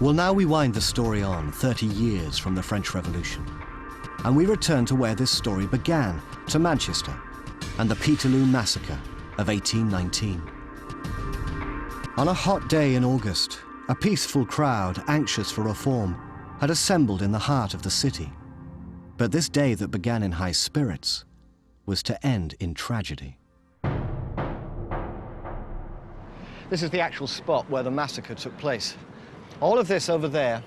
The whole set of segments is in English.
Well, now we wind the story on 30 years from the French Revolution. And we return to where this story began, to Manchester, and the Peterloo Massacre of 1819. On a hot day in August, a peaceful crowd, anxious for reform, had assembled in the heart of the city. But this day that began in high spirits was to end in tragedy. This is the actual spot where the massacre took place. All of this over there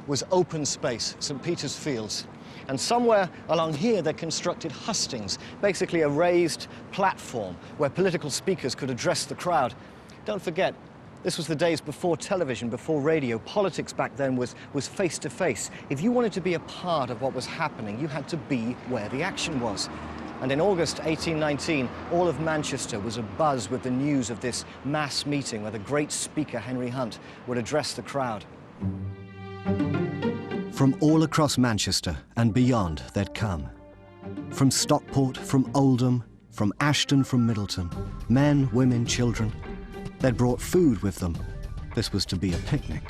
was open space, St. Peter's Fields. And somewhere along here they constructed hustings, basically a raised platform where political speakers could address the crowd. Don't forget, this was the days before television, before radio. Politics back then was face-to-face. If you wanted to be a part of what was happening, you had to be where the action was. And in August 1819, all of Manchester was abuzz with the news of this mass meeting where the great speaker, Henry Hunt, would address the crowd. From all across Manchester and beyond, they'd come. From Stockport, from Oldham, from Ashton, from Middleton, men, women, children. They'd brought food with them. This was to be a picnic.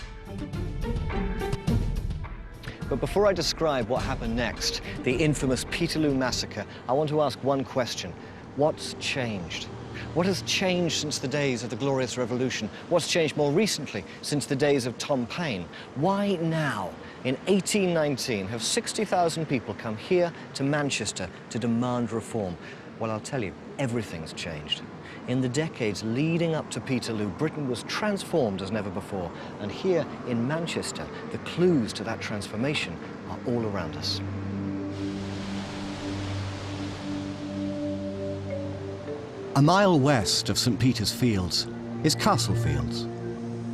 But before I describe what happened next, the infamous Peterloo Massacre, I want to ask one question. What's changed? What has changed since the days of the Glorious Revolution? What's changed more recently, since the days of Tom Paine? Why now, in 1819, have 60,000 people come here to Manchester to demand reform? Well, I'll tell you, everything's changed. In the decades leading up to Peterloo, Britain was transformed as never before. And here in Manchester, the clues to that transformation are all around us. A mile west of St. Peter's Fields is Castle Fields,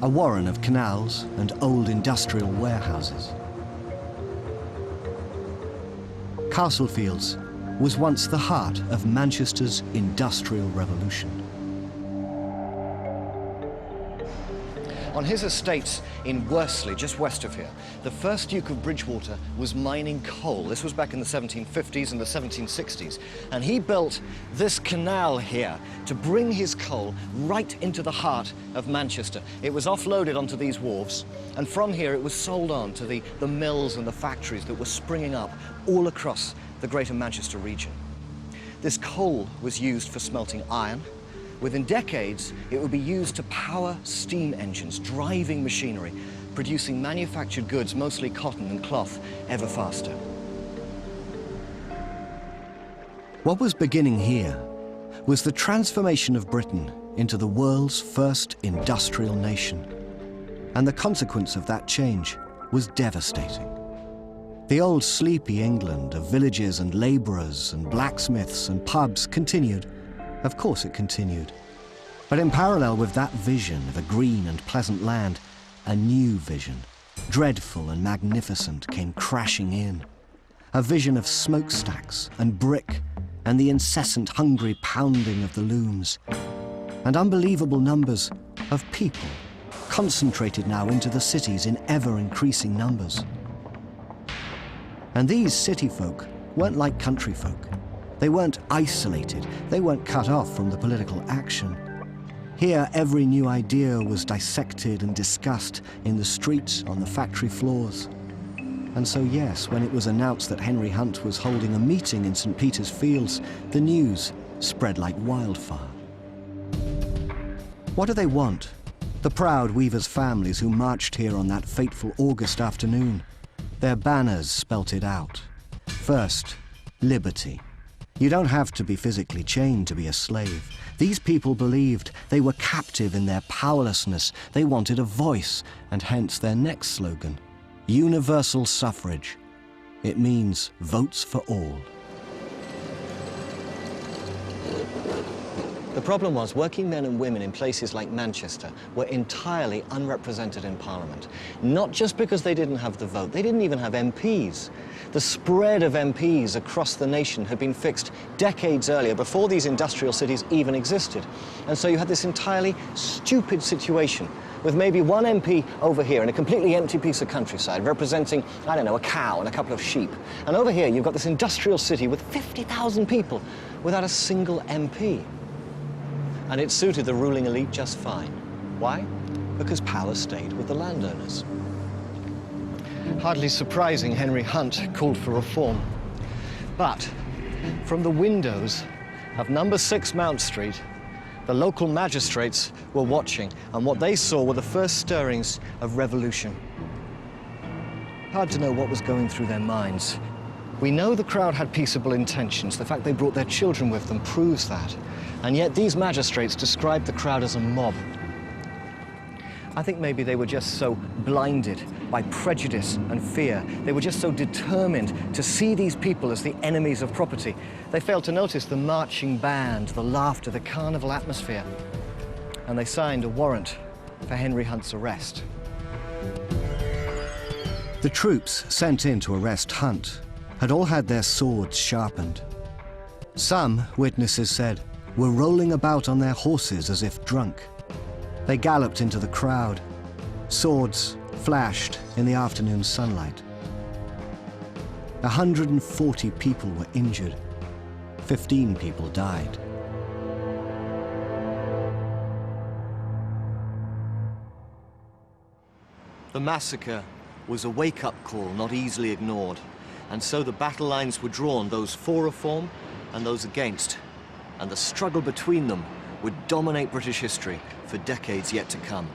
a warren of canals and old industrial warehouses. Castle Fields was once the heart of Manchester's Industrial Revolution. On his estates in Worsley, just west of here, the first Duke of Bridgewater was mining coal. This was back in the 1750s and the 1760s. And he built this canal here to bring his coal right into the heart of Manchester. It was offloaded onto these wharves, and from here it was sold on to the mills and the factories that were springing up all across the greater Manchester region. This coal was used for smelting iron. Within decades, it would be used to power steam engines, driving machinery, producing manufactured goods, mostly cotton and cloth, ever faster. What was beginning here was the transformation of Britain into the world's first industrial nation. And the consequence of that change was devastating. The old sleepy England of villages and labourers and blacksmiths and pubs continued. Of course it continued. But in parallel with that vision of a green and pleasant land, a new vision, dreadful and magnificent, came crashing in. A vision of smokestacks and brick and the incessant hungry pounding of the looms. And unbelievable numbers of people, concentrated now into the cities in ever-increasing numbers. And these city folk weren't like country folk. They weren't isolated. They weren't cut off from the political action. Here, every new idea was dissected and discussed in the streets, on the factory floors. And so, yes, when it was announced that Henry Hunt was holding a meeting in St. Peter's Fields, the news spread like wildfire. What do they want? The proud weavers' families who marched here on that fateful August afternoon. Their banners spelt it out. First, liberty. You don't have to be physically chained to be a slave. These people believed they were captive in their powerlessness. They wanted a voice, and hence their next slogan, universal suffrage. It means votes for all. The problem was working men and women in places like Manchester were entirely unrepresented in Parliament. Not just because they didn't have the vote, they didn't even have MPs. The spread of MPs across the nation had been fixed decades earlier, before these industrial cities even existed. And so you had this entirely stupid situation with maybe one MP over here in a completely empty piece of countryside representing, I don't know, a cow and a couple of sheep. And over here you've got this industrial city with 50,000 people without a single MP. And it suited the ruling elite just fine. Why? Because power stayed with the landowners. Hardly surprising Henry Hunt called for reform. But from the windows of number 6 Mount Street, the local magistrates were watching, and what they saw were the first stirrings of revolution. Hard to know what was going through their minds. We know the crowd had peaceable intentions. The fact they brought their children with them proves that. And yet these magistrates described the crowd as a mob. I think maybe they were just so blinded by prejudice and fear. They were just so determined to see these people as the enemies of property. They failed to notice the marching band, the laughter, the carnival atmosphere. And they signed a warrant for Henry Hunt's arrest. The troops sent in to arrest Hunt had all had their swords sharpened. Some, witnesses said, were rolling about on their horses as if drunk. They galloped into the crowd. Swords flashed in the afternoon sunlight. 140 people were injured. 15 people died. The massacre was a wake-up call not easily ignored. And so the battle lines were drawn, those for reform and those against. And the struggle between them would dominate British history for decades yet to come.